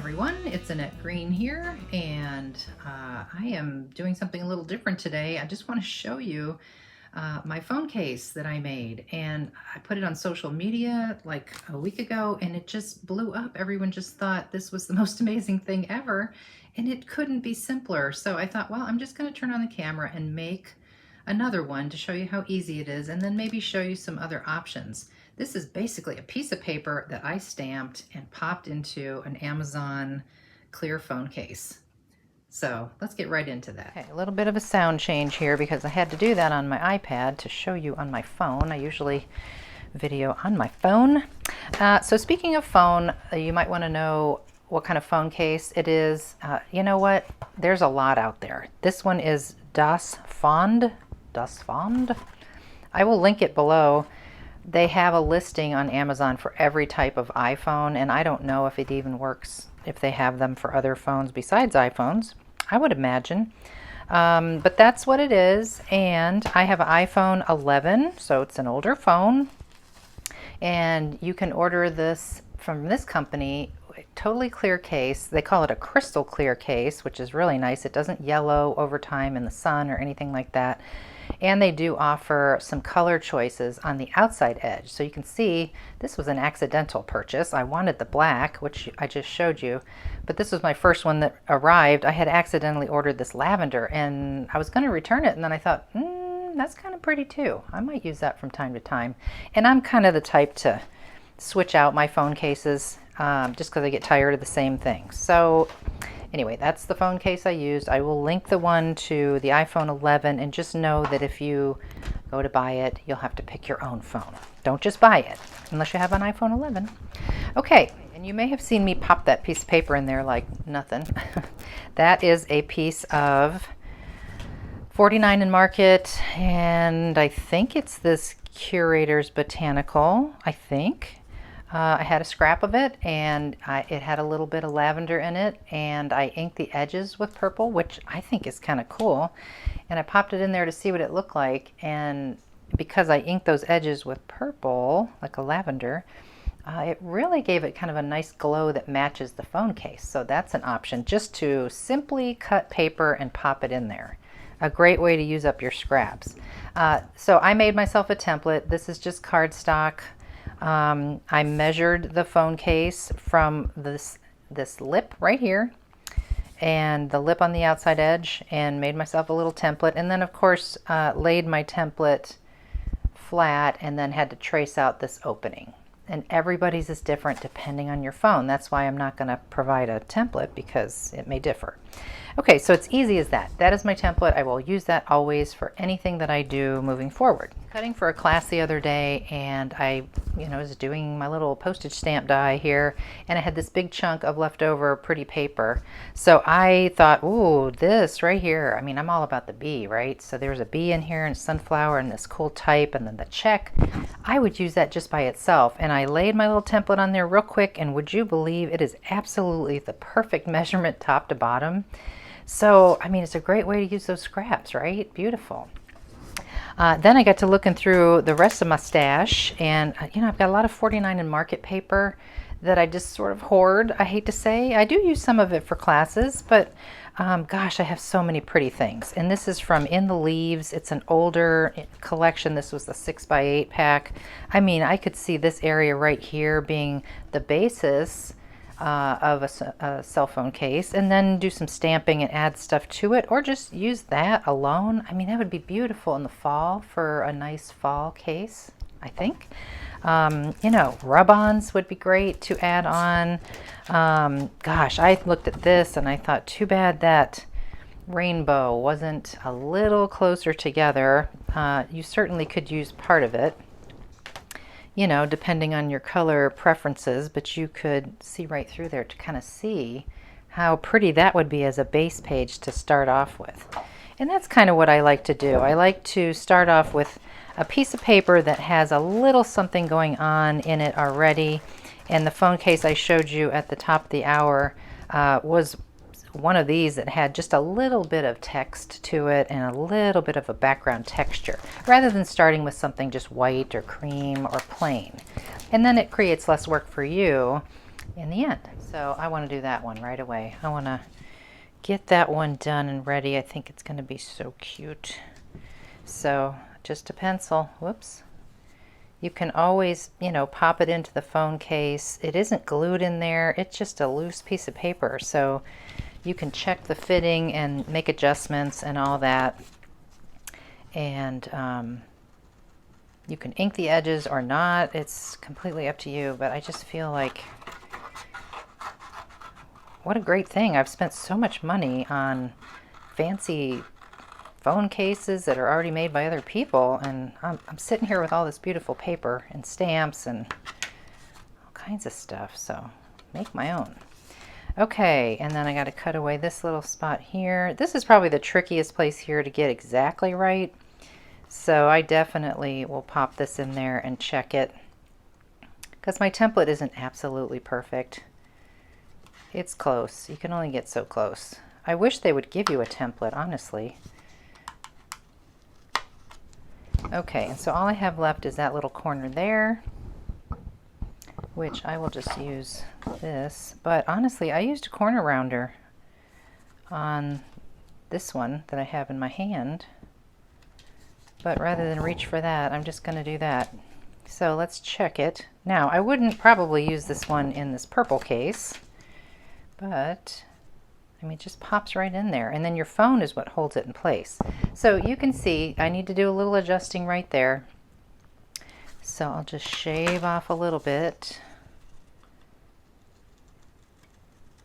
everyone, it's Annette Green here, and I am doing something a little different today. I just want to show you my phone case that I made, and I put it on social media like a week ago, and it just blew up. Everyone just thought this was the most amazing thing ever, and it couldn't be simpler. So I thought, well, I'm just going to turn on the camera and make another one to show you how easy it is, and then maybe show you some other options. This is basically a piece of paper that I stamped and popped into an Amazon clear phone case. So let's get right into that. Okay, a little bit of a sound change here because I had to do that on my iPad to show you on my phone. I usually video on my phone. So speaking of phone, you might want to know what kind of phone case it is. You know what? There's a lot out there. This one is Das Fond. Das Fond. I will link it below. They have a listing on Amazon for every type of iPhone, and I don't know if it even works if they have them for other phones besides iPhones. I would imagine. But that's what it is, and I have an iPhone 11, so it's an older phone, and you can order this from this company, totally clear case. They call it a crystal clear case, which is really nice. It doesn't yellow over time in the sun or anything like that. And they do offer some color choices on the outside edge. So you can see this was an accidental purchase. I wanted the black, which I just showed you, but this was my first one that arrived. I had accidentally ordered this lavender, and I was going to return it, and then I thought, that's kind of pretty too. I might use that from time to time. And I'm kind of the type to switch out my phone cases just because I get tired of the same thing. So anyway, that's the phone case I used. I will link the one to the iPhone 11, and just know that if you go to buy it, you'll have to pick your own phone. Don't just buy it unless you have an iPhone 11. Okay, and you may have seen me pop that piece of paper in there like nothing. That is a piece of 49 in Market, and I think it's this Curator's Botanical, I think. I had a scrap of it, and it had a little bit of lavender in it, and I inked the edges with purple, which I think is kind of cool. And I popped it in there to see what it looked like, and because I inked those edges with purple, like a lavender, it really gave it kind of a nice glow that matches the phone case. So that's an option, just to simply cut paper and pop it in there. A great way to use up your scraps. So I made myself a template. This is just cardstock. I measured the phone case from this lip right here and the lip on the outside edge, and made myself a little template, and then of course laid my template flat and then had to trace out this opening. And everybody's is different depending on your phone. That's why I'm not going to provide a template, because it may differ. Okay, so it's easy as that. That is my template. I will use that always for anything that I do moving forward. Cutting for a class the other day, and I was doing my little postage stamp die here, and I had this big chunk of leftover pretty paper. So I thought, ooh, this right here, I mean, I'm all about the bee, right? So there's a bee in here, and sunflower, and this cool type, and then the check. I would use that just by itself, and I laid my little template on there real quick, and would you believe it is absolutely the perfect measurement top to bottom. So, I mean, it's a great way to use those scraps, right? Beautiful. Then I got to looking through the rest of my stash, and I've got a lot of 49 in Market paper that I just sort of hoard, I hate to say. I do use some of it for classes, but gosh, I have so many pretty things. And this is from In the Leaves. It's an older collection. This was the 6x8 pack. I mean, I could see this area right here being the basis of a cell phone case, and then do some stamping and add stuff to it, or just use that alone. I mean, that would be beautiful in the fall for a nice fall case, I think. Rub-ons would be great to add on. Gosh, I looked at this and I thought, too bad that rainbow wasn't a little closer together. You certainly could use part of it, depending on your color preferences, but you could see right through there to kind of see how pretty that would be as a base page to start off with. And that's kind of what I like to do. I like to start off with a piece of paper that has a little something going on in it already. And the phone case I showed you at the top of the hour was one of these that had just a little bit of text to it and a little bit of a background texture, rather than starting with something just white or cream or plain. And then it creates less work for you in the end. So I want to do that one right away. I want to get that one done and ready. I think it's going to be so cute. So just a pencil. Whoops. You can always, you know, pop it into the phone case. It isn't glued in there. It's just a loose piece of paper. So you can check the fitting and make adjustments and all that. And you can ink the edges or not. It's completely up to you. But I just feel like, what a great thing. I've spent so much money on fancy phone cases that are already made by other people, and I'm sitting here with all this beautiful paper and stamps and all kinds of stuff. So make my own. Okay, and then I got to cut away this little spot here. This is probably the trickiest place here to get exactly right, so I definitely will pop this in there and check it, because my template isn't absolutely perfect. It's close. You can only get so close. I wish they would give you a template, honestly. Okay, and so all I have left is that little corner there, which I will just use this. But honestly, I used a corner rounder on this one that I have in my hand. But rather than reach for that, I'm just going to do that. So let's check it. Now, I wouldn't probably use this one in this purple case, but I mean, it just pops right in there, and then your phone is what holds it in place. So you can see I need to do a little adjusting right there. So I'll just shave off a little bit.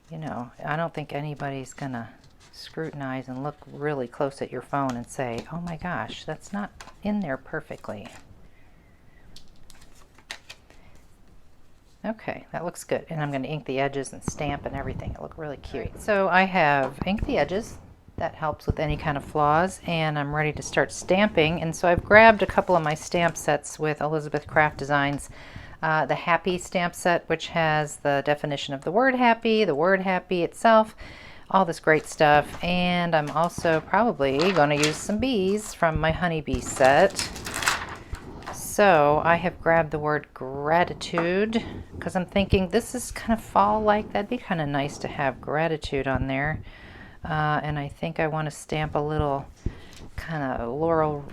You know, I don't think anybody's gonna scrutinize and look really close at your phone and say, oh my gosh, that's not in there perfectly. Okay, that looks good. And I'm going to ink the edges and stamp and everything. It'll look really cute. Right. So I have inked the edges. That helps with any kind of flaws. And I'm ready to start stamping. And so I've grabbed a couple of my stamp sets with Elizabeth Craft Designs. The Happy stamp set, which has the definition of the word happy itself, all this great stuff. And I'm also probably going to use some bees from my honeybee set. So I have grabbed the word gratitude because I'm thinking this is kind of fall-like. That'd be kind of nice to have gratitude on there. And I think I want to stamp a little kind of laurel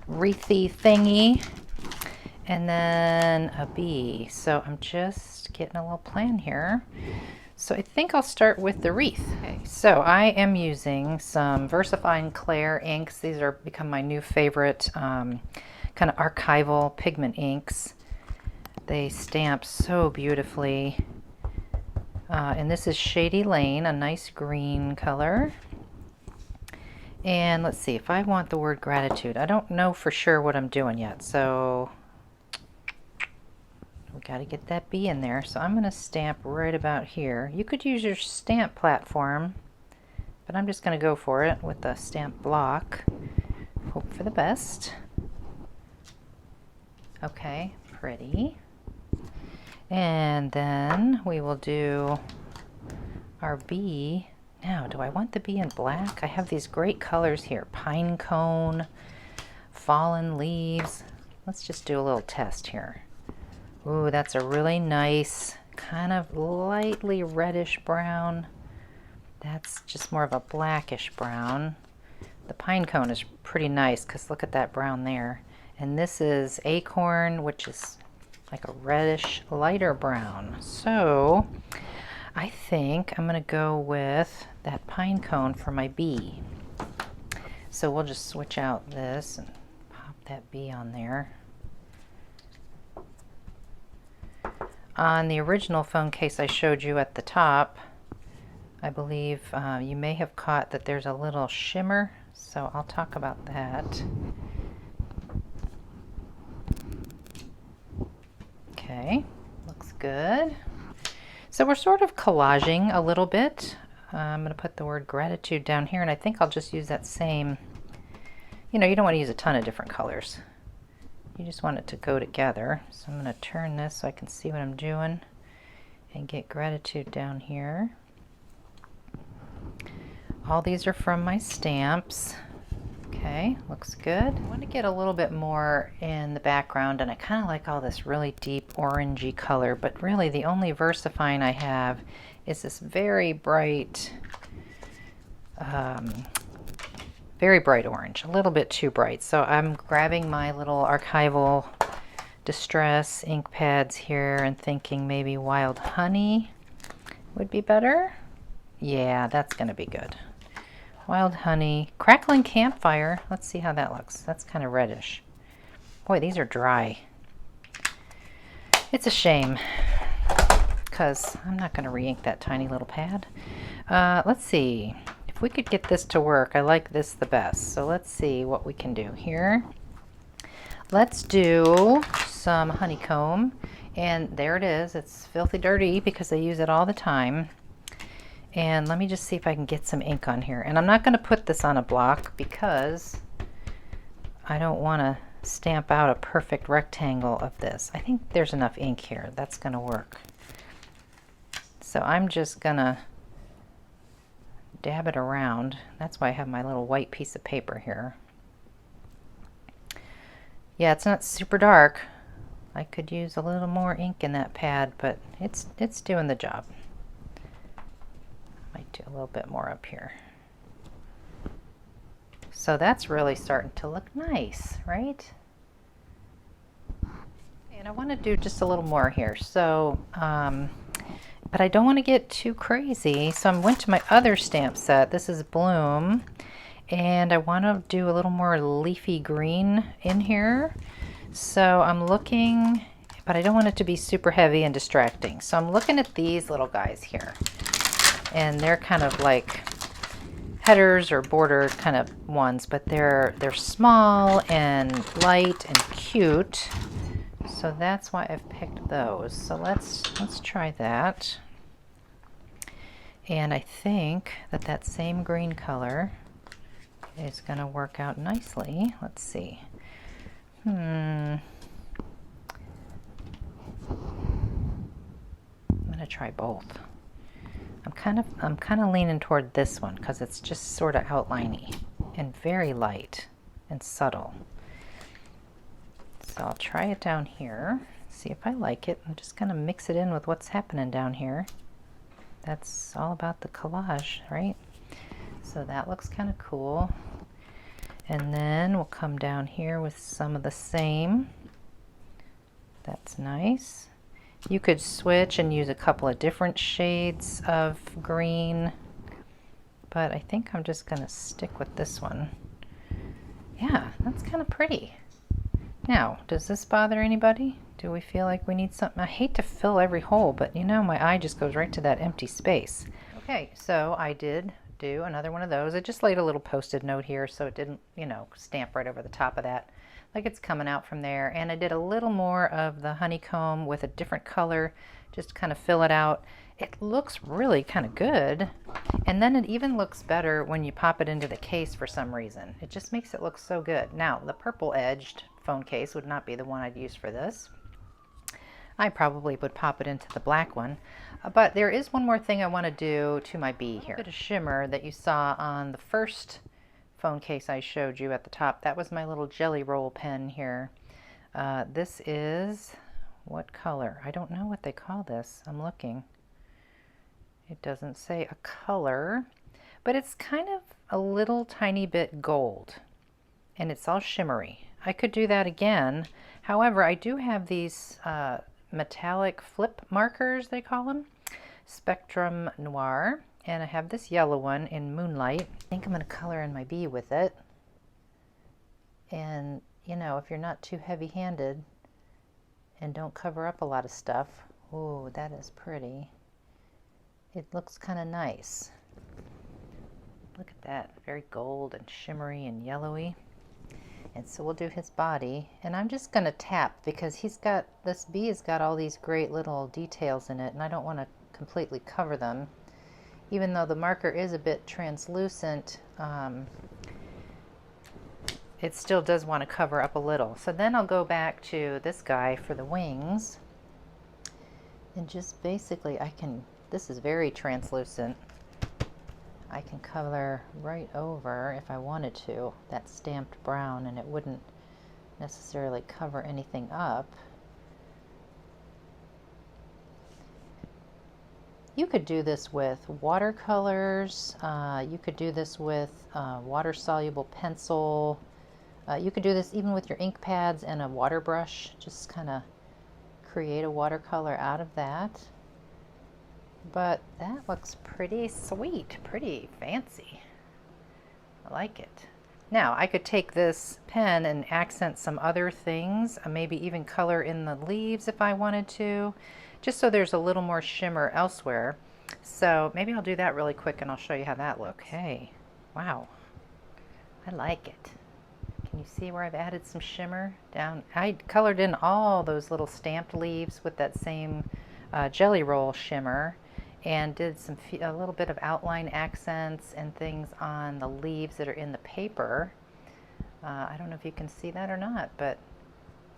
wreathy thingy. And then a bee. So I'm just getting a little plan here. So I think I'll start with the wreath. Okay, so I am using some VersaFine Clair inks. These are become my new favorite kind of archival pigment inks. They stamp so beautifully. And this is Shady Lane, a nice green color. And let's see, if I want the word gratitude, I don't know for sure what I'm doing yet, so we got to get that bee in there. So I'm going to stamp right about here. You could use your stamp platform, but I'm just going to go for it with the stamp block. Hope for the best. Okay, pretty. And then we will do our bee. Now, do I want the bee in black? I have these great colors here. Pine cone, fallen leaves. Let's just do a little test here. Ooh, that's a really nice, kind of lightly reddish brown. That's just more of a blackish brown. The pine cone is pretty nice because look at that brown there. And this is acorn, which is like a reddish, lighter brown. So I think I'm going to go with that pine cone for my bee. So we'll just switch out this and pop that bee on there. On the original phone case I showed you at the top, I believe you may have caught that there's a little shimmer, so I'll talk about that. Okay, looks good. So we're sort of collaging a little bit. I'm going to put the word gratitude down here, and I think I'll just use that same, you know, you don't want to use a ton of different colors. You just want it to go together. So I'm going to turn this so I can see what I'm doing and get gratitude down here. All these are from my stamps. Okay, looks good. I want to get a little bit more in the background, and I kind of like all this really deep orangey color, but really the only VersaFine I have is this very bright orange, a little bit too bright. So I'm grabbing my little archival distress ink pads here and thinking maybe Wild Honey would be better. Yeah, that's gonna be good. Wild Honey, Crackling Campfire. Let's see how that looks. That's kind of reddish. Boy, these are dry. It's a shame because I'm not going to re-ink that tiny little pad. Let's see if we could get this to work. I like this the best. So let's see what we can do here. Let's do some honeycomb, and there it is. It's filthy dirty because I use it all the time. And let me just see if I can get some ink on here. And I'm not going to put this on a block because I don't want to stamp out a perfect rectangle of this. I think there's enough ink here. That's going to work. So I'm just going to dab it around. That's why I have my little white piece of paper here. Yeah, it's not super dark. I could use a little more ink in that pad, but it's doing the job. Might do a little bit more up here. So that's really starting to look nice, right? And I want to do just a little more here. So, but I don't want to get too crazy. So I went to my other stamp set. This is Bloom. And I want to do a little more leafy green in here. So I'm looking, but I don't want it to be super heavy and distracting. So I'm looking at these little guys here. And they're kind of like headers or border kind of ones, but they're small and light and cute. So that's why I've picked those. So let's try that. And I think that same green color is going to work out nicely. Let's see. I'm going to try both. I'm kind of leaning toward this one because it's just sort of outliney and very light and subtle. So I'll try it down here, see if I like it. I'm just going to mix it in with what's happening down here. That's all about the collage, right? So that looks kind of cool. And then we'll come down here with some of the same. That's nice. You could switch and use a couple of different shades of green, but I think I'm just going to stick with this one. Yeah, that's kind of pretty. Now, does this bother anybody? Do we feel like we need something? I hate to fill every hole, but you know, my eye just goes right to that empty space. Okay, so I did do another one of those. I just laid a little post-it note here so it didn't, you know, stamp right over the top of that. Like it's coming out from there. And I did a little more of the honeycomb with a different color, just to kind of fill it out. It looks really kind of good. And then it even looks better when you pop it into the case for some reason. It just makes it look so good. Now, the purple edged phone case would not be the one I'd use for this. I probably would pop it into the black one. But there is one more thing I want to do to my bee here. A bit of shimmer that you saw on the first phone case I showed you at the top. That was my little jelly roll pen here. This is, what color? I don't know what they call this. I'm looking. It doesn't say a color, but it's kind of a little tiny bit gold, and it's all shimmery. I could do that again. However, I do have these metallic flip markers, they call them, Spectrum Noir. And I have this yellow one in Moonlight. I think I'm going to color in my bee with it. And, you know, if you're not too heavy-handed and don't cover up a lot of stuff, ooh, that is pretty. It looks kind of nice. Look at that, very gold and shimmery and yellowy. And so we'll do his body. And I'm just going to tap because this bee has got all these great little details in it, and I don't want to completely cover them. Even though the marker is a bit translucent, it still does want to cover up a little. So then I'll go back to this guy for the wings. And just basically this is very translucent. I can color right over, if I wanted to, that stamped brown, and it wouldn't necessarily cover anything up. You could do this with watercolors. You could do this with water-soluble pencil. You could do this even with your ink pads and a water brush. Just kind of create a watercolor out of that. But that looks pretty sweet, pretty fancy. I like it. Now I could take this pen and accent some other things, maybe even color in the leaves if I wanted to, just so there's a little more shimmer elsewhere. So maybe I'll do that really quick and I'll show you how that looks. Hey, wow, I like it. Can you see where I've added some shimmer down? I colored in all those little stamped leaves with that same jelly roll shimmer, and did a little bit of outline accents and things on the leaves that are in the paper. I don't know if you can see that or not, but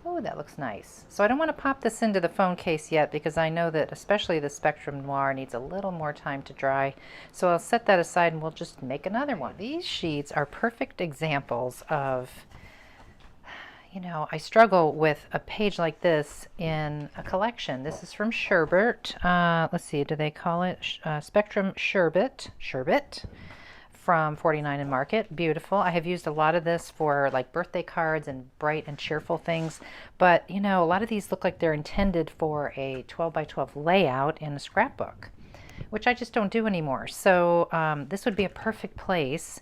oh, that looks nice. So I don't want to pop this into the phone case yet because I know that especially the Spectrum Noir needs a little more time to dry. So I'll set that aside and we'll just make another one. These sheets are perfect examples of, you know, I struggle with a page like this in a collection. This is from Sherbet. Let's see, do they call it Spectrum Sherbet? Sherbet from 49 and Market. Beautiful. I have used a lot of this for like birthday cards and bright and cheerful things. But, you know, a lot of these look like they're intended for a 12 by 12 layout in a scrapbook, which I just don't do anymore. So this would be a perfect place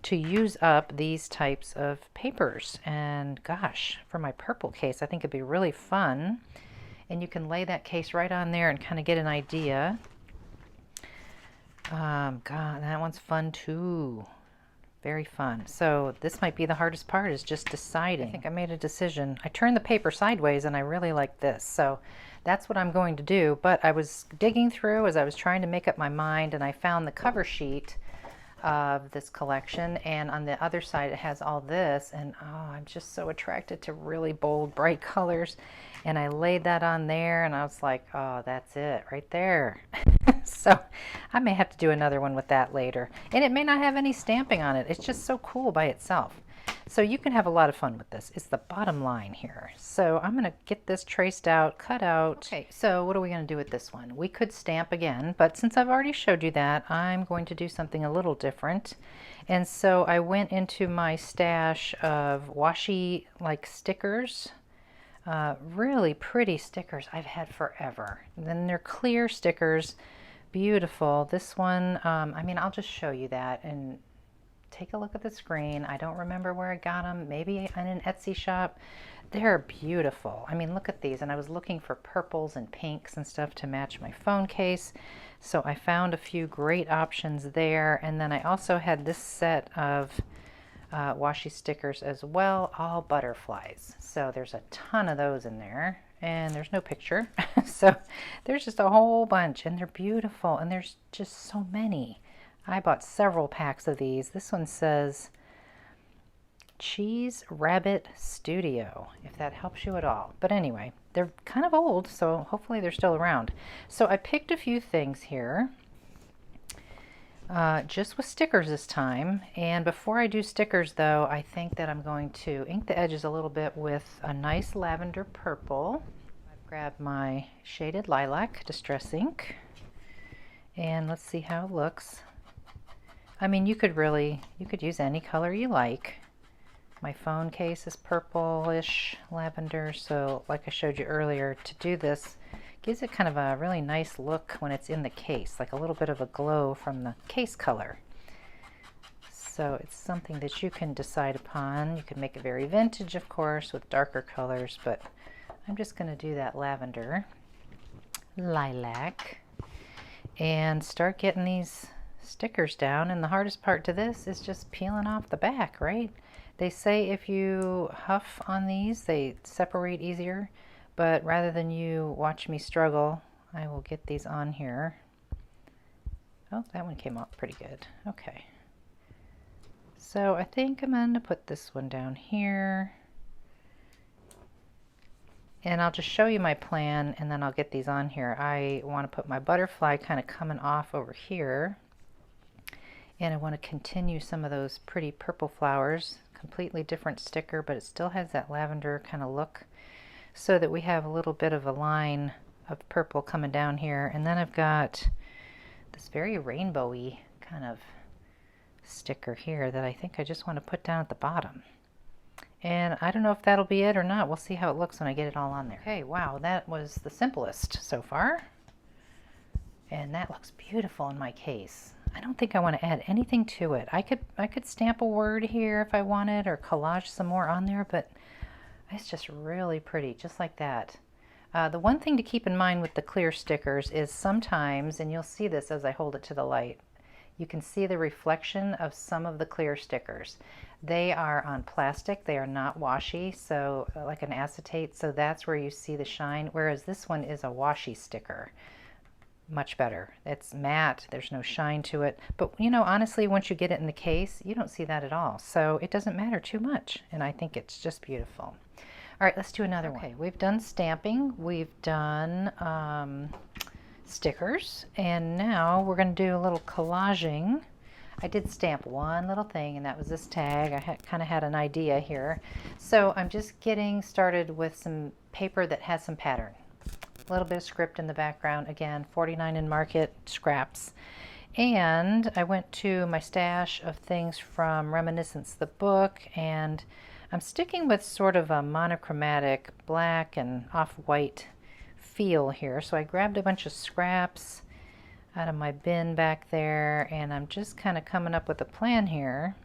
to use up these types of papers. And gosh, for my purple case, I think it'd be really fun. And you can lay that case right on there and kind of get an idea. God, that one's fun too. Very fun. So this might be the hardest part, is just deciding. I think I made a decision. I turned the paper sideways and I really like this. So that's what I'm going to do. But I was digging through as I was trying to make up my mind, and I found the cover sheet of this collection, and on the other side it has all this, and oh, I'm just so attracted to really bold, bright colors, and I laid that on there and I was like, oh, that's it right there. So I may have to do another one with that later, and it may not have any stamping on it. It's just so cool by itself. So you can have a lot of fun with this. It's the bottom line here. So I'm going to get this traced out, cut out. Okay, so what are we going to do with this one? We could stamp again, but since I've already showed you that, I'm going to do something a little different. And so I went into my stash of washi like stickers. Really pretty stickers I've had forever. And then they're clear stickers. Beautiful. This one, I mean, I'll just show you that and take a look at the screen. I don't remember where I got them. Maybe in an Etsy shop. They're beautiful. I mean, look at these. And I was looking for purples and pinks and stuff to match my phone case. So I found a few great options there. And then I also had this set of washi stickers as well, all butterflies. So there's a ton of those in there. And there's no picture. So there's just a whole bunch. And they're beautiful. And there's just so many. I bought several packs of these. This one says Cheese Rabbit Studio, if that helps you at all. But anyway, they're kind of old, so hopefully they're still around. So I picked a few things here, just with stickers this time. And before I do stickers though, I think that I'm going to ink the edges a little bit with a nice lavender purple. I've grabbed my shaded lilac distress ink, and let's see how it looks. I mean, you could use any color you like. My phone case is purplish lavender, so like I showed you earlier, to do this gives it kind of a really nice look when it's in the case, like a little bit of a glow from the case color. So it's something that you can decide upon. You can make it very vintage, of course, with darker colors, but I'm just going to do that lavender, lilac, and start getting these stickers down. And the hardest part to this is just peeling off the back, right? They say if you huff on these, they separate easier, but rather than you watch me struggle, I will get these on here. Oh, that one came out pretty good. Okay. So I think I'm going to put this one down here. And I'll just show you my plan, and then I'll get these on here. I want to put my butterfly kind of coming off over here. And I want to continue some of those pretty purple flowers. Completely different sticker, but it still has that lavender kind of look, so that we have a little bit of a line of purple coming down here. And then I've got this very rainbowy kind of sticker here that I think I just want to put down at the bottom. And I don't know if that'll be it or not. We'll see how it looks when I get it all on there. Okay, wow, that was the simplest so far. And that looks beautiful in my case. I don't think I want to add anything to it. I could stamp a word here if I wanted, or collage some more on there, but it's just really pretty, just like that. The one thing to keep in mind with the clear stickers is sometimes, and you'll see this as I hold it to the light, you can see the reflection of some of the clear stickers. They are on plastic, they are not washy, so like an acetate, so that's where you see the shine, whereas this one is a washy sticker. Much better. It's matte, there's no shine to it, but you know, honestly, once you get it in the case, you don't see that at all, so it doesn't matter too much, and I think it's just beautiful. All right, let's do another one. Okay, we've done stamping, we've done stickers, and now we're going to do a little collaging. I did stamp one little thing, and that was this tag. I kind of had an idea here. So I'm just getting started with some paper that has some pattern. A little bit of script in the background. Again, 49 in Market scraps. And I went to my stash of things from Reminiscence the book, and I'm sticking with sort of a monochromatic black and off-white feel here. So I grabbed a bunch of scraps out of my bin back there, and I'm just kind of coming up with a plan here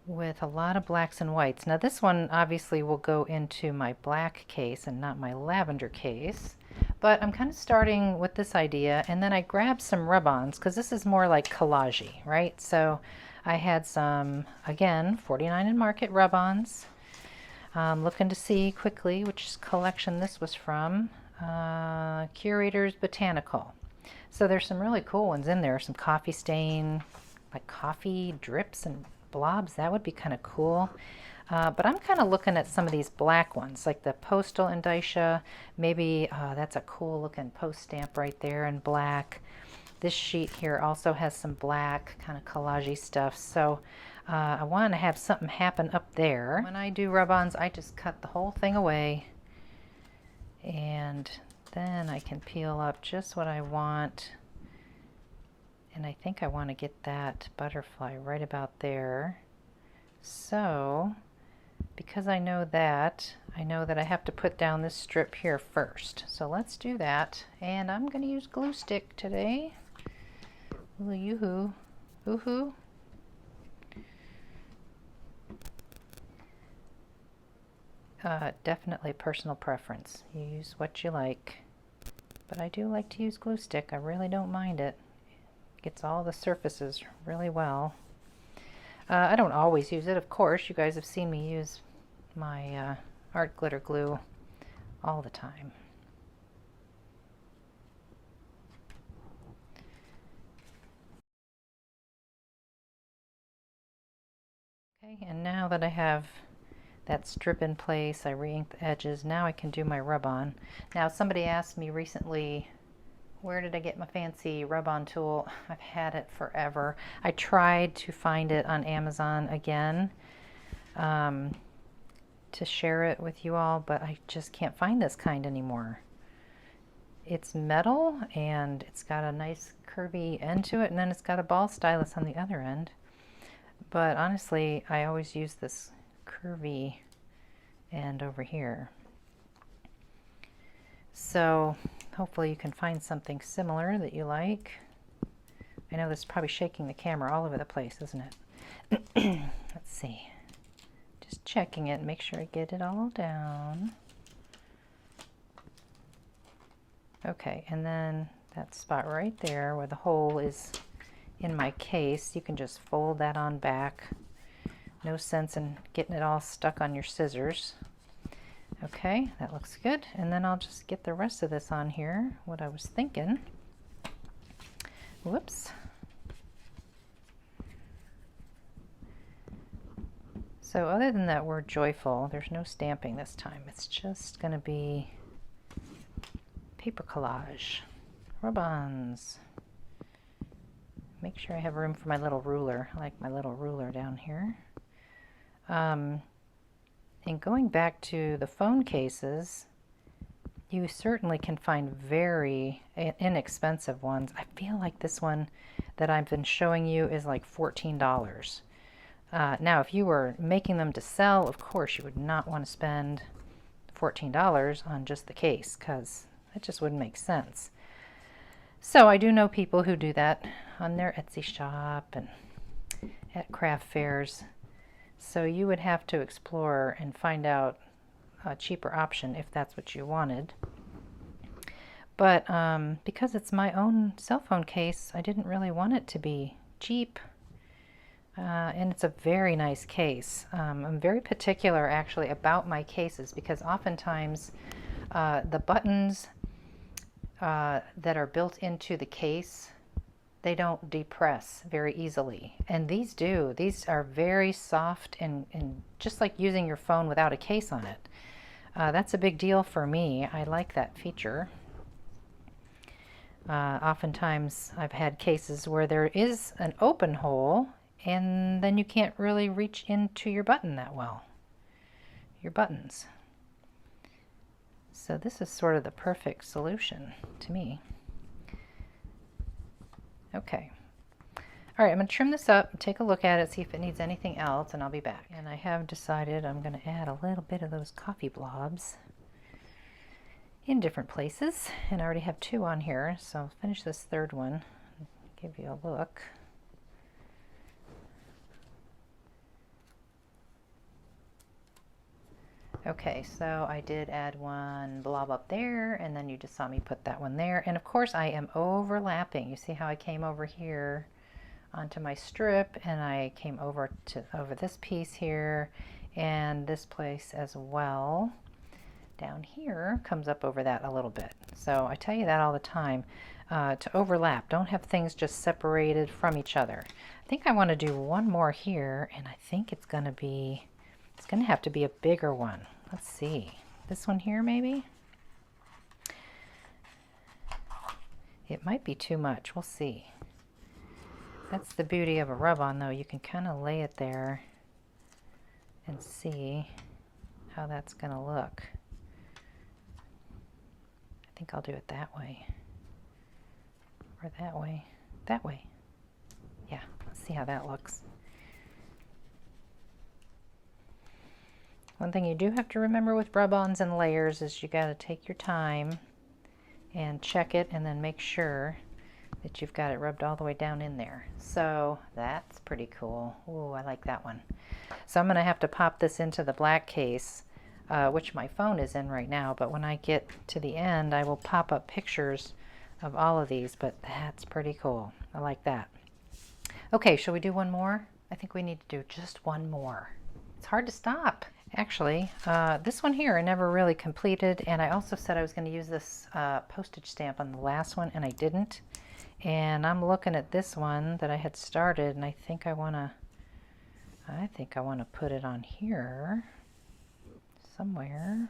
with a lot of blacks and whites. Now this one obviously will go into my black case and not my lavender case, but I'm kind of starting with this idea, and then I grabbed some rub-ons because this is more like collage-y, right? So I had some, again, 49 in Market rub-ons. Looking to see quickly which collection this was from. Curator's Botanical. So there's some really cool ones in there. Some coffee stain, like coffee drips and blobs. That would be kind of cool. But I'm kind of looking at some of these black ones, like the Postal Indicia. Maybe that's a cool looking post stamp right there in black. This sheet here also has some black kind of collage-y stuff. So I want to have something happen up there. When I do rub-ons, I just cut the whole thing away, and then I can peel up just what I want. And I think I want to get that butterfly right about there. So because I know that I have to put down this strip here first. So let's do that. And I'm going to use glue stick today. Ooh, yoo-hoo. Ooh-hoo. Definitely personal preference. You use what you like. But I do like to use glue stick. I really don't mind it. Gets all the surfaces really well. I don't always use it, of course. You guys have seen me use my art glitter glue all the time. Okay, and now that I have that strip in place, I re-inked the edges, now I can do my rub-on. Now somebody asked me recently, where did I get my fancy rub-on tool? I've had it forever. I tried to find it on Amazon again to share it with you all, but I just can't find this kind anymore. It's metal and it's got a nice curvy end to it, and then it's got a ball stylus on the other end. But honestly, I always use this curvy end over here. So hopefully you can find something similar that you like. I know this is probably shaking the camera all over the place, isn't it? Let's see. Just checking it, make sure I get it all down. Okay, and then that spot right there where the hole is in my case, you can just fold that on back. No sense in getting it all stuck on your scissors. Okay, that looks good. And then I'll just get the rest of this on here, what I was thinking. Whoops. So other than that word joyful, there's no stamping this time. It's just going to be paper collage, rub-ons. make sure I have room for my little ruler. I like my little ruler down here. And going back to the phone cases, you certainly can find very inexpensive ones. I feel like this one that I've been showing you is like $14. Now, if you were making them to sell, of course, you would not want to spend $14 on just the case, because that just wouldn't make sense. So I do know people who do that on their Etsy shop and at craft fairs. So you would have to explore and find out a cheaper option if that's what you wanted. But because it's my own cell phone case, I didn't really want it to be cheap. And it's a very nice case. I'm very particular actually about my cases, because oftentimes the buttons that are built into the case, they don't depress very easily, and these do. These are very soft and just like using your phone without a case on it. That's a big deal for me. I like that feature. Oftentimes I've had cases where there is an open hole and then you can't really reach into your button that well, your buttons. So this is sort of the perfect solution to me. Okay. All right, I'm going to trim this up, take a look at it, see if it needs anything else, and I'll be back. And I have decided I'm going to add a little bit of those coffee blobs in different places. And I already have 2 on here, so I'll finish this 3rd one and give you a look. Okay, so I did add 1 blob up there, and then you just saw me put that one there. And of course I am overlapping. You see how I came over here onto my strip, and I came over this piece here, and this place as well down here comes up over that a little bit. So I tell you that all the time, to overlap. Don't have things just separated from each other. I think I want to do 1 more here, and I think it's going to have to be a bigger one. Let's see. This one here maybe? It might be too much. We'll see. That's the beauty of a rub-on, though. You can kind of lay it there and see how that's going to look. I think I'll do it that way. Or that way. That way. Yeah, let's see how that looks. One thing you do have to remember with rub-ons and layers is you got to take your time and check it, and then make sure that you've got it rubbed all the way down in there. So that's pretty cool. Ooh, I like that one. So I'm going to have to pop this into the black case, which my phone is in right now, but when I get to the end I will pop up pictures of all of these, but that's pretty cool. I like that. Okay, shall we do 1 more? I think we need to do just 1 more. It's hard to stop. Actually, this one here I never really completed, and I also said I was going to use this postage stamp on the last one, and I didn't. And I'm looking at this one that I had started, and I think I want to put it on here somewhere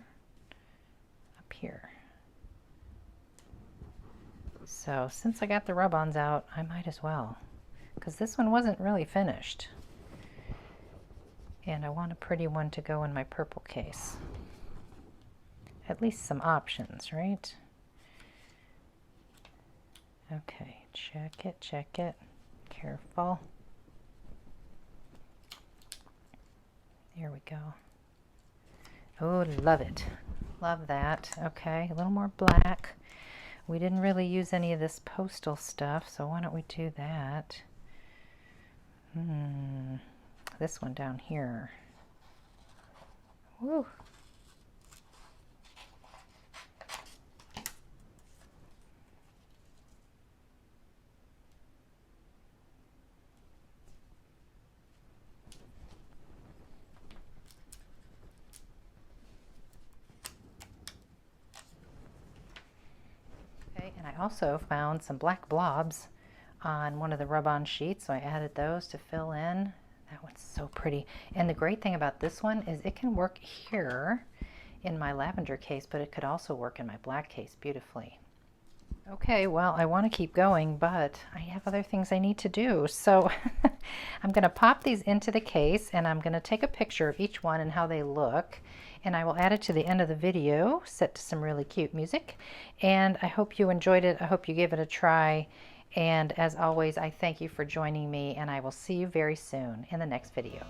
up here. So since I got the rub-ons out, I might as well, because this one wasn't really finished. And I want a pretty one to go in my purple case. At least some options, right? Okay, check it, check it. Careful. There we go. Oh, love it. Love that. Okay, a little more black. We didn't really use any of this postal stuff, so why don't we do that? This one down here. Woo. Okay, and I also found some black blobs on one of the rub-on sheets, so I added those to fill in. That one's so pretty. And the great thing about this one is it can work here in my lavender case, but it could also work in my black case beautifully. Okay, well, I want to keep going, but I have other things I need to do. So I'm going to pop these into the case and I'm going to take a picture of each one and how they look. And I will add it to the end of the video, set to some really cute music. And I hope you enjoyed it. I hope you give it a try. And as always, I thank you for joining me, and I will see you very soon in the next video.